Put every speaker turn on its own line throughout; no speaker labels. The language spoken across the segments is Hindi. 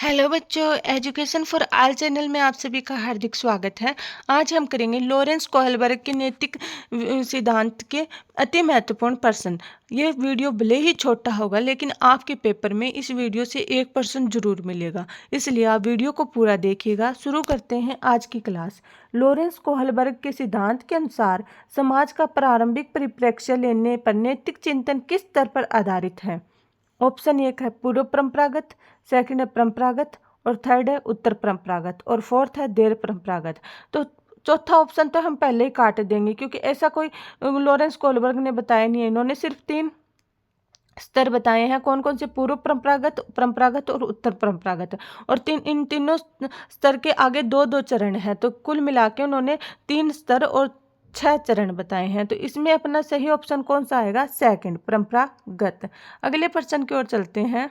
हेलो बच्चों, एजुकेशन फॉर ऑल चैनल में आप सभी का हार्दिक स्वागत है। आज हम करेंगे लॉरेंस कोहलबर्ग के नैतिक सिद्धांत के अति महत्वपूर्ण प्रश्न। ये वीडियो भले ही छोटा होगा लेकिन आपके पेपर में इस वीडियो से 1% जरूर मिलेगा, इसलिए आप वीडियो को पूरा देखिएगा। शुरू करते हैं आज की क्लास। लॉरेंस कोहलबर्ग के सिद्धांत के अनुसार समाज का प्रारंभिक परिप्रेक्ष्य लेने पर नैतिक चिंतन किस स्तर पर आधारित है? ऑप्शन एक है पूर्व परंपरागत, सेकंड है परंपरागत, और थर्ड है उत्तर परंपरागत, और फोर्थ है देर परंपरागत। तो चौथा ऑप्शन तो हम पहले ही काट देंगे क्योंकि ऐसा कोई लॉरेंस कोहलबर्ग ने बताया नहीं है। इन्होंने सिर्फ 3 स्तर बताए हैं। कौन कौन से? पूर्व परंपरागत, परंपरागत और उत्तर परंपरागत। और इन तीनों स्तर के आगे 2-2 चरण हैं, तो कुल मिला के उन्होंने 3 स्तर और 6 चरण बताए हैं। तो इसमें अपना सही ऑप्शन कौन सा आएगा? सेकंड, परंपरागत। अगले प्रश्न की ओर चलते हैं।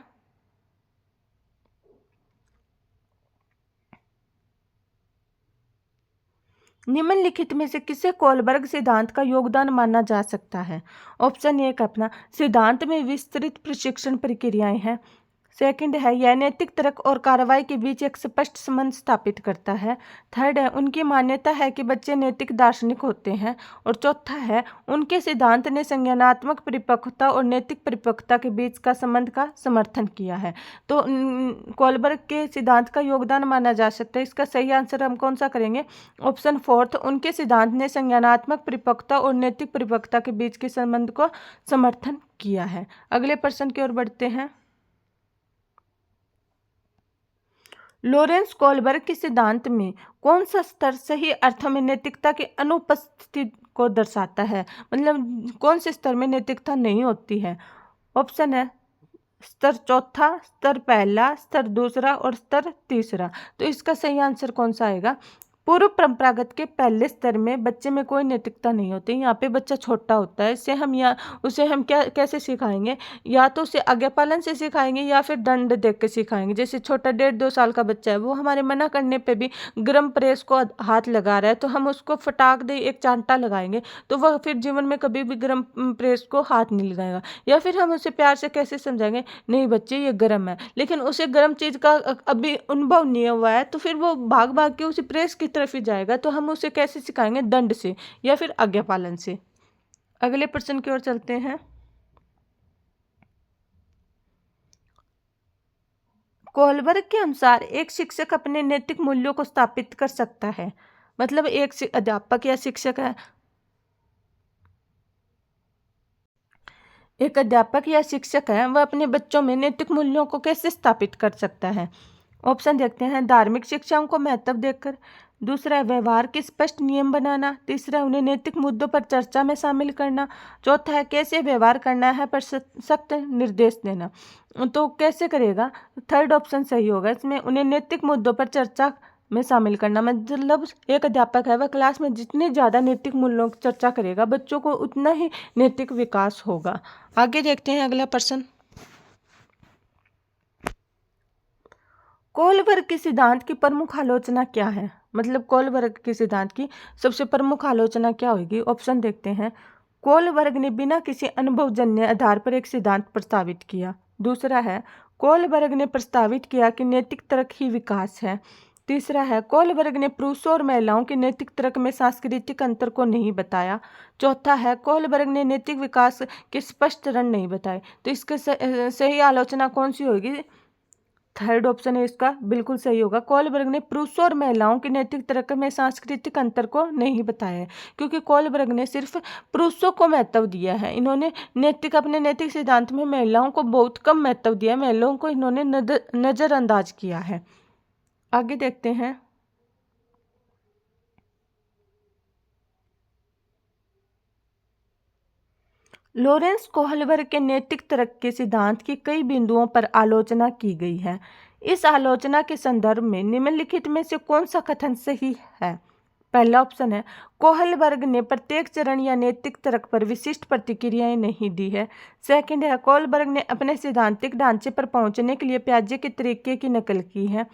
निम्नलिखित में से किसे कोलबर्ग सिद्धांत का योगदान माना जा सकता है? ऑप्शन एक अपना सिद्धांत में विस्तृत प्रशिक्षण प्रक्रियाएं हैं। सेकंड है यह नैतिक तर्क और कार्रवाई के बीच एक स्पष्ट संबंध स्थापित करता है। थर्ड है उनकी मान्यता है कि बच्चे नैतिक दार्शनिक होते हैं। और चौथा है उनके सिद्धांत ने संज्ञानात्मक परिपक्वता और नैतिक परिपक्वता के बीच का संबंध का समर्थन किया है। तो कोलबर्ग के सिद्धांत का योगदान माना जा सकता है। इसका सही आंसर हम कौन सा करेंगे? ऑप्शन फोर्थ, उनके सिद्धांत ने संज्ञानात्मक परिपक्वता और नैतिक परिपक्वता के बीच के संबंध को समर्थन किया है। अगले प्रश्न की ओर बढ़ते हैं। लॉरेंस कोहलबर्ग के सिद्धांत में कौन सा स्तर सही अर्थों में नैतिकता की अनुपस्थिति को दर्शाता है? मतलब कौन से स्तर में नैतिकता नहीं होती है? ऑप्शन है स्तर चौथा, स्तर पहला, स्तर दूसरा और स्तर तीसरा। तो इसका सही आंसर कौन सा आएगा? पूर्व परंपरागत के पहले स्तर में बच्चे में कोई नैतिकता नहीं होती। यहाँ पे बच्चा छोटा होता है, उसे हम क्या कैसे सिखाएंगे? या तो उसे आज्ञा पालन से सिखाएंगे या फिर दंड देख के सिखाएंगे। जैसे छोटा 1.5-2 साल का बच्चा है, वो हमारे मना करने पे भी गर्म प्रेस को हाथ लगा रहा है, तो हम उसको फटाक दे एक चांटा लगाएंगे तो वह फिर जीवन में कभी भी गर्म प्रेस को हाथ नहीं लगाएगा। या फिर हम उसे प्यार से कैसे समझाएंगे? नहीं बच्चे ये गर्म है, लेकिन उसे गर्म चीज का अभी अनुभव नहीं हुआ है, तो फिर वो भाग भाग के उसे प्रेस की तरफ ही जाएगा। तो हम उसे कैसे सिखाएंगे? दंड से या फिर आज्ञा पालन से। अगले प्रश्न की ओर चलते हैं। कोहलबर्ग के अनुसार एक शिक्षक अपने नैतिक मूल्यों को स्थापित कर सकता है। मतलब एक अध्यापक या शिक्षक है, एक अध्यापक या शिक्षक है, वह अपने बच्चों में नैतिक मूल्यों को कैसे स्थापित कर सकता है? ऑप्शन देखते हैं। धार्मिक शिक्षाओं को महत्व देकर, दूसरा है व्यवहार के स्पष्ट नियम बनाना, तीसरा है उन्हें नैतिक मुद्दों पर चर्चा में शामिल करना, चौथा है कैसे व्यवहार करना है पर सख्त निर्देश देना। तो कैसे करेगा? थर्ड ऑप्शन सही होगा। इसमें उन्हें नैतिक मुद्दों पर चर्चा में शामिल करना, मतलब एक अध्यापक है, वह क्लास में जितने ज़्यादा नैतिक मूल्यों की चर्चा करेगा बच्चों को उतना ही नैतिक विकास होगा। आगे देखते हैं अगला प्रश्न। कोहलबर्ग के सिद्धांत की प्रमुख आलोचना क्या है? मतलब कोहलबर्ग के सिद्धांत की सबसे प्रमुख आलोचना क्या होगी? ऑप्शन देखते हैं। कोहलबर्ग ने बिना किसी अनुभवजन्य आधार पर एक सिद्धांत प्रस्तावित किया। दूसरा है कोहलबर्ग ने प्रस्तावित किया कि नैतिक तर्क ही विकास है। तीसरा है कोहलबर्ग ने पुरुषों और महिलाओं के नैतिक तर्क में सांस्कृतिक अंतर को नहीं बताया। चौथा है कोहलबर्ग ने नैतिक विकास के स्पष्ट चरण नहीं बताए। तो इसके सही आलोचना कौन सी होगी? थर्ड ऑप्शन है इसका बिल्कुल सही होगा। कोहलबर्ग ने पुरुषों और महिलाओं के नैतिक तर्क में सांस्कृतिक अंतर को नहीं बताया है, क्योंकि कोहलबर्ग ने सिर्फ पुरुषों को महत्व दिया है। इन्होंने अपने नैतिक सिद्धांत में महिलाओं को बहुत कम महत्व दिया है। महिलाओं को इन्होंने नजरअंदाज किया है। आगे देखते हैं। लॉरेंस कोहलबर्ग के नैतिक तर्क के सिद्धांत की कई बिंदुओं पर आलोचना की गई है। इस आलोचना के संदर्भ में निम्नलिखित में से कौन सा कथन सही है? पहला ऑप्शन है कोहलबर्ग ने प्रत्येक चरण या नैतिक तर्क पर विशिष्ट प्रतिक्रियाएं नहीं दी है। सेकंड है कोहलबर्ग ने अपने सिद्धांतिक ढांचे पर पहुंचने के लिए प्याजे के तरीके की नकल की है।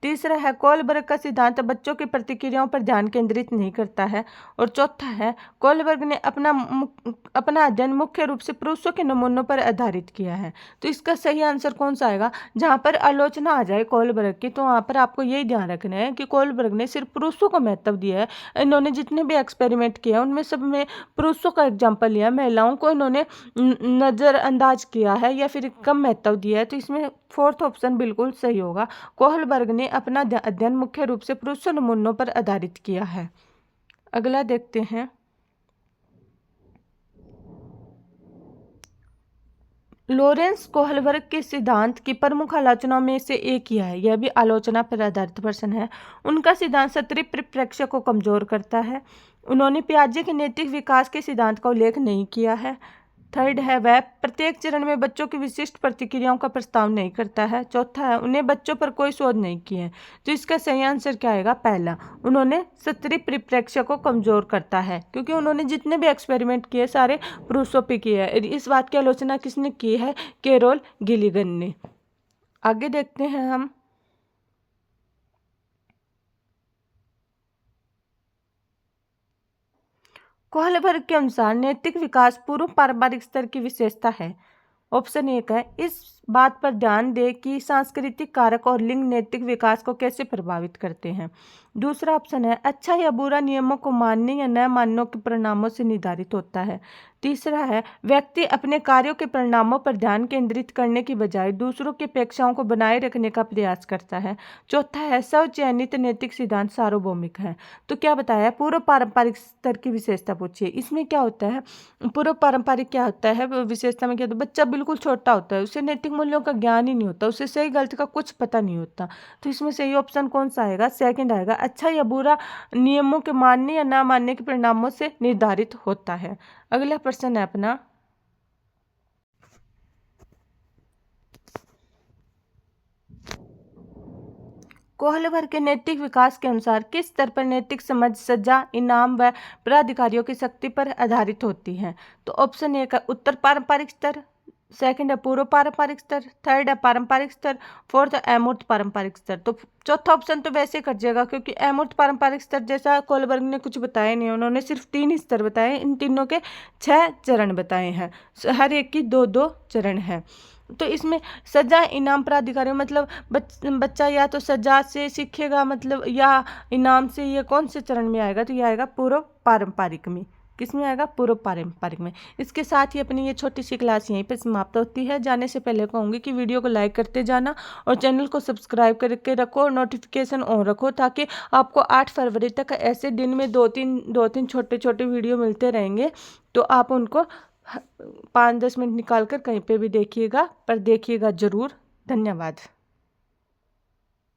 तीसरा है कोहलबर्ग का सिद्धांत बच्चों की प्रतिक्रियाओं पर ध्यान केंद्रित नहीं करता है। और चौथा है कोहलबर्ग ने अपना अध्ययन मुख्य रूप से पुरुषों के नमूनों पर आधारित किया है। तो इसका सही आंसर कौन सा आएगा? जहाँ पर आलोचना आ जाए कोहलबर्ग की, तो वहाँ पर आपको यही ध्यान रखना है कि कोहलबर्ग ने सिर्फ पुरुषों को महत्व दिया है। इन्होंने जितने भी एक्सपेरिमेंट किया उनमें सब में पुरुषों का एग्जाम्पल लिया, महिलाओं को इन्होंने नज़रअंदाज किया है या फिर कम महत्व दिया है। तो इसमें फोर्थ ऑप्शन बिल्कुल सही होगा। कोहलबर्ग ने अपना अध्ययन मुख्य रूप से पुरुष नमूनों पर आधारित किया है। अगला देखते हैं। लॉरेंस कोहलबर्ग के सिद्धांत की प्रमुख आलोचनाओं में से एक ही है, यह भी आलोचना पर आधारित प्रश्न है। उनका सिद्धांत सतही परिप्रेक्ष्य को कमजोर करता है। उन्होंने पियाजे के नैतिक विकास के सिद्धांत का उल्लेख नहीं किया है। थर्ड है वह प्रत्येक चरण में बच्चों की विशिष्ट प्रतिक्रियाओं का प्रस्ताव नहीं करता है। चौथा है उन्हें बच्चों पर कोई शोध नहीं किए हैं। तो इसका सही आंसर क्या आएगा? पहला, उन्होंने सतही परिप्रेक्ष्य को कमजोर करता है, क्योंकि उन्होंने जितने भी एक्सपेरिमेंट किए सारे पुरुषों पे किए हैं। इस बात की आलोचना किसने की है? कैरोल गिलिगन ने। आगे देखते हैं हम। कोहलबर्ग के अनुसार नैतिक विकास पूर्व पारंपरिक स्तर की विशेषता है। ऑप्शन एक है इस बात पर ध्यान दें कि सांस्कृतिक कारक और लिंग नैतिक विकास को कैसे प्रभावित करते हैं। दूसरा ऑप्शन है अच्छा या बुरा नियमों को मानने या न मानने के परिणामों से निर्धारित होता है। तीसरा है व्यक्ति अपने कार्यों के परिणामों पर ध्यान केंद्रित करने की बजाय दूसरों की अपेक्षाओं को बनाए रखने का प्रयास करता है। चौथा है स्वचयनित नैतिक सिद्धांत सार्वभौमिक है। तो क्या बताया? पूर्व पारंपरिक स्तर की विशेषता पूछिए। इसमें क्या होता है? पूर्व पारंपरिक क्या होता है विशेषता में? क्या होता है? बच्चा बिल्कुल छोटा होता है, उसे नैतिक मूल्यों का ज्ञान ही नहीं होता, उसे सही गलत का कुछ पता नहीं होता। तो इसमें सही ऑप्शन कौन सा आएगा? सेकंड आएगा, अच्छा या बुरा नियमों के मानने या ना मानने के परिणामों से निर्धारित होता है। अगला प्रश्न है अपना, कोहलबर्ग के नैतिक विकास के अनुसार किस स्तर पर नैतिक समझ सजा, इनाम व प्राधिकारियों की शक्ति पर आधारित होती है? तो ऑप्शन एक है उत्तर पारंपरिक स्तर, सेकंड है पूर्व पारंपरिक स्तर, थर्ड है पारंपरिक स्तर, फोर्थ है अमूर्त पारंपरिक स्तर। तो चौथा ऑप्शन तो वैसे कट जाएगा, क्योंकि अमूर्त पारंपरिक स्तर जैसा कोहलबर्ग ने कुछ बताया नहीं, उन्होंने सिर्फ 3 ही स्तर बताए, इन तीनों के 6 चरण बताए हैं, हर एक की 2-2 चरण है। तो इसमें सजा, इनाम, प्राधिकारी मतलब बच्चा या तो सजा से सीखेगा मतलब या इनाम से, ये कौन से चरण में आएगा? तो ये आएगा पूर्व पारंपरिक में। किस में आएगा? पूर्व पारंपरिक में। इसके साथ ही अपनी ये छोटी सी क्लास यहीं पर समाप्त होती है। जाने से पहले कहूँगी कि वीडियो को लाइक करते जाना और चैनल को सब्सक्राइब करके रखो और नोटिफिकेशन ऑन रखो, ताकि आपको 8 फरवरी तक ऐसे दिन में 2-3 छोटे छोटे वीडियो मिलते रहेंगे। तो आप उनको 5-10 मिनट निकाल कर कहीं पे भी देखिएगा, पर देखिएगा ज़रूर। धन्यवाद।